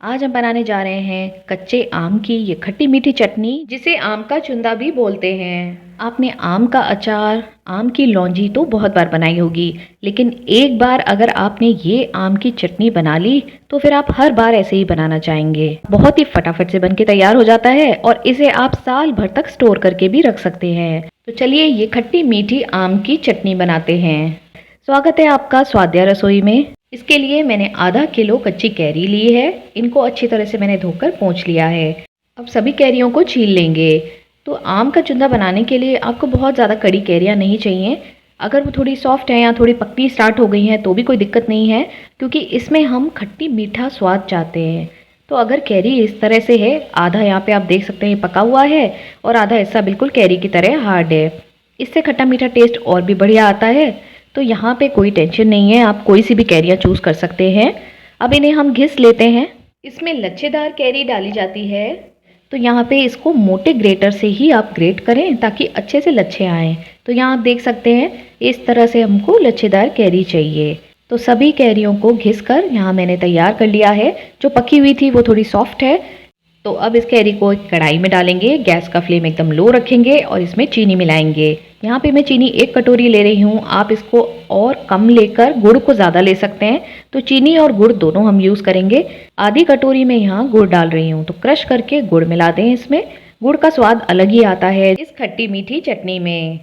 आज हम बनाने जा रहे हैं कच्चे आम की ये खट्टी मीठी चटनी, जिसे आम का चुंदा भी बोलते हैं। आपने आम का अचार, आम की लौंजी तो बहुत बार बनाई होगी, लेकिन एक बार अगर आपने ये आम की चटनी बना ली तो फिर आप हर बार ऐसे ही बनाना चाहेंगे। बहुत ही फटाफट से बनके तैयार हो जाता है और इसे आप साल भर तक स्टोर करके भी रख सकते हैं। तो चलिए ये खट्टी मीठी आम की चटनी बनाते हैं। स्वागत है आपका स्वाद्या रसोई में। इसके लिए मैंने आधा किलो कच्ची कैरी ली है। इनको अच्छी तरह से मैंने धोकर पोंछ लिया है। अब सभी कैरियों को छील लेंगे। तो आम का चूंदा बनाने के लिए आपको बहुत ज़्यादा कड़ी कैरियाँ नहीं चाहिए। अगर वो थोड़ी सॉफ्ट है या थोड़ी पकनी स्टार्ट हो गई हैं तो भी कोई दिक्कत नहीं है, क्योंकि इसमें हम खट्टी मीठा स्वाद चाहते हैं। तो अगर कैरी इस तरह से है, आधा यहाँ पे आप देख सकते हैं पका हुआ है और आधा हिस्सा बिल्कुल कैरी की तरह हार्ड है, इससे खट्टा मीठा टेस्ट और भी बढ़िया आता है। तो यहाँ पे कोई टेंशन नहीं है, आप कोई सी भी कैरियाँ चूज़ कर सकते हैं। अब इन्हें हम घिस लेते हैं। इसमें लच्छेदार कैरी डाली जाती है, तो यहाँ पे इसको मोटे ग्रेटर से ही आप ग्रेट करें ताकि अच्छे से लच्छे आएँ। तो यहाँ आप देख सकते हैं इस तरह से हमको लच्छेदार कैरी चाहिए। तो सभी कैरियों को घिस कर यहाँ मैंने तैयार कर लिया है। जो पकी हुई थी वो थोड़ी सॉफ्ट है। तो अब इस कैरी को एक कढ़ाई में डालेंगे, गैस का फ्लेम एकदम लो रखेंगे और इसमें चीनी मिलाएंगे। यहाँ पे मैं चीनी 1 कटोरी ले रही हूँ, आप इसको और कम लेकर गुड़ को ज़्यादा ले सकते हैं। तो चीनी और गुड़ दोनों हम यूज़ करेंगे। आधी कटोरी में यहाँ गुड़ डाल रही हूँ, तो क्रश करके गुड़ मिला दें। इसमें गुड़ का स्वाद अलग ही आता है इस खट्टी मीठी चटनी में।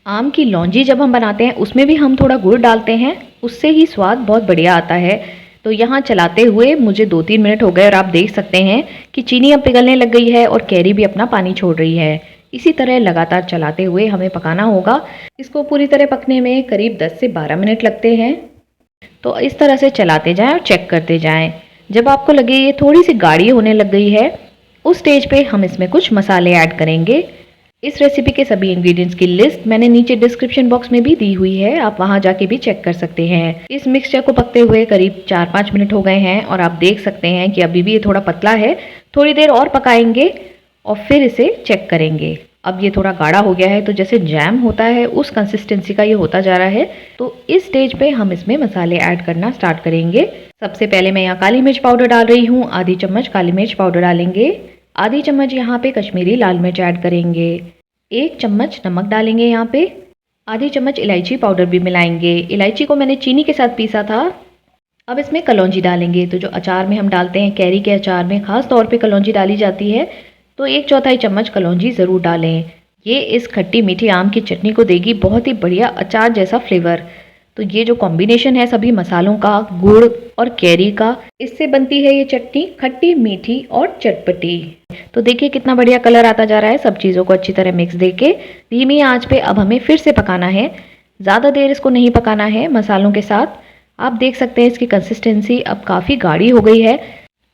आम की लौंजी जब हम बनाते हैं उसमें भी हम थोड़ा गुड़ डालते हैं, उससे ही स्वाद बहुत बढ़िया आता है। तो यहाँ चलाते हुए मुझे 2-3 मिनट हो गए और आप देख सकते हैं कि चीनी अब पिघलने लग गई है और कैरी भी अपना पानी छोड़ रही है। इसी तरह लगातार चलाते हुए हमें पकाना होगा। इसको पूरी तरह पकने में करीब 10 से 12 मिनट लगते हैं। तो इस तरह से चलाते जाएं और चेक करते जाएं। जब आपको लगे ये थोड़ी सी गाढ़ी होने लग गई है, उस स्टेज पे हम इसमें कुछ मसाले ऐड करेंगे। इस रेसिपी के सभी इंग्रेडिएंट्स की लिस्ट मैंने नीचे डिस्क्रिप्शन बॉक्स में भी दी हुई है, आप वहां जाके भी चेक कर सकते हैं। इस मिक्सचर को पकते हुए करीब 4-5 मिनट हो गए हैं और आप देख सकते हैं कि अभी भी ये थोड़ा पतला है। थोड़ी देर और पकाएंगे और फिर इसे चेक करेंगे। अब ये थोड़ा गाढ़ा हो गया है, तो जैसे जैम होता है उस कंसिस्टेंसी का ये होता जा रहा है। तो इस स्टेज पे हम इसमें मसाले ऐड करना स्टार्ट करेंगे। सबसे पहले मैं यहाँ काली मिर्च पाउडर डाल रही हूँ, आधी चम्मच काली मिर्च पाउडर डालेंगे। आधी चम्मच यहाँ पे कश्मीरी लाल मिर्च ऐड करेंगे। 1 चम्मच नमक डालेंगे यहाँ पे। आधी चम्मच इलायची पाउडर भी मिलाएंगे। इलायची को मैंने चीनी के साथ पीसा था। अब इसमें कलौंजी डालेंगे। तो जो अचार में हम डालते हैं, कैरी के अचार में खास तौर पे कलौंजी डाली जाती है, तो 1/4 चम्मच कलौंजी ज़रूर डालें। ये इस खट्टी मीठी आम की चटनी को देगी बहुत ही बढ़िया अचार जैसा फ्लेवर। तो ये जो कॉम्बिनेशन है सभी मसालों का, गुड़ और कैरी का, इससे बनती है ये चटनी खट्टी मीठी और चटपटी। तो देखिए कितना बढ़िया कलर आता जा रहा है। सब चीज़ों को अच्छी तरह मिक्स देके धीमी आंच पे अब हमें फिर से पकाना है। ज़्यादा देर इसको नहीं पकाना है मसालों के साथ। आप देख सकते हैं इसकी कंसिस्टेंसी अब काफ़ी गाढ़ी हो गई है।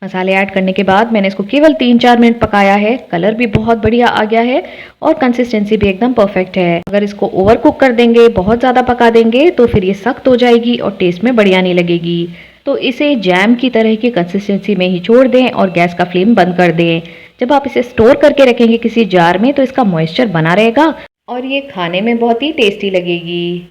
मसाले ऐड करने के बाद मैंने इसको केवल 3-4 मिनट पकाया है। कलर भी बहुत बढ़िया आ गया है और कंसिस्टेंसी भी एकदम परफेक्ट है। अगर इसको ओवर कुक कर देंगे, बहुत ज़्यादा पका देंगे, तो फिर ये सख्त हो जाएगी और टेस्ट में बढ़िया नहीं लगेगी। तो इसे जैम की तरह की कंसिस्टेंसी में ही छोड़ दें और गैस का फ्लेम बंद कर दें। जब आप इसे स्टोर करके रखेंगे किसी जार में तो इसका मॉइस्चर बना रहेगा और ये खाने में बहुत ही टेस्टी लगेगी।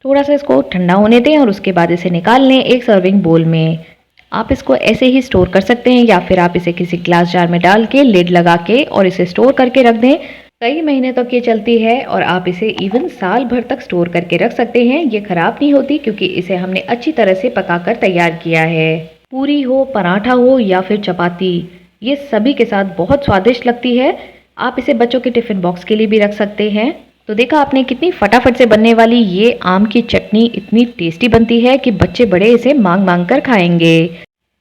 थोड़ा सा इसको ठंडा होने दें और उसके बाद इसे निकाल लें एक सर्विंग बोल में। आप इसको ऐसे ही स्टोर कर सकते हैं या फिर आप इसे किसी ग्लास जार में डाल के लिड लगा के और इसे स्टोर करके रख दें। कई महीने तक ये चलती है और आप इसे इवन साल भर तक स्टोर करके रख सकते हैं। ये खराब नहीं होती क्योंकि इसे हमने अच्छी तरह से पकाकर तैयार किया है। पूरी हो, पराठा हो या फिर चपाती, ये सभी के साथ बहुत स्वादिष्ट लगती है। आप इसे बच्चों के टिफिन बॉक्स के लिए भी रख सकते हैं। तो देखा आपने कितनी फटाफट से बनने वाली ये आम की चटनी इतनी टेस्टी बनती है कि बच्चे बड़े इसे मांग मांग कर खाएंगे।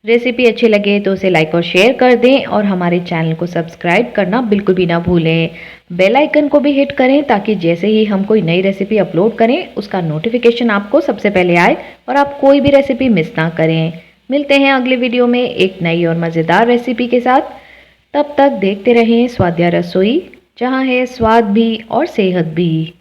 रेसिपी अच्छी लगे तो उसे लाइक और शेयर कर दें और हमारे चैनल को सब्सक्राइब करना बिल्कुल भी ना भूलें। बेल आइकन को भी हिट करें ताकि जैसे ही हम कोई नई रेसिपी अपलोड करें उसका नोटिफिकेशन आपको सबसे पहले आए और आप कोई भी रेसिपी मिस ना करें। मिलते हैं अगले वीडियो में एक नई और मज़ेदार रेसिपी के साथ। तब तक देखते रहें स्वाद्या रसोई, जहाँ है स्वाद भी और सेहत भी।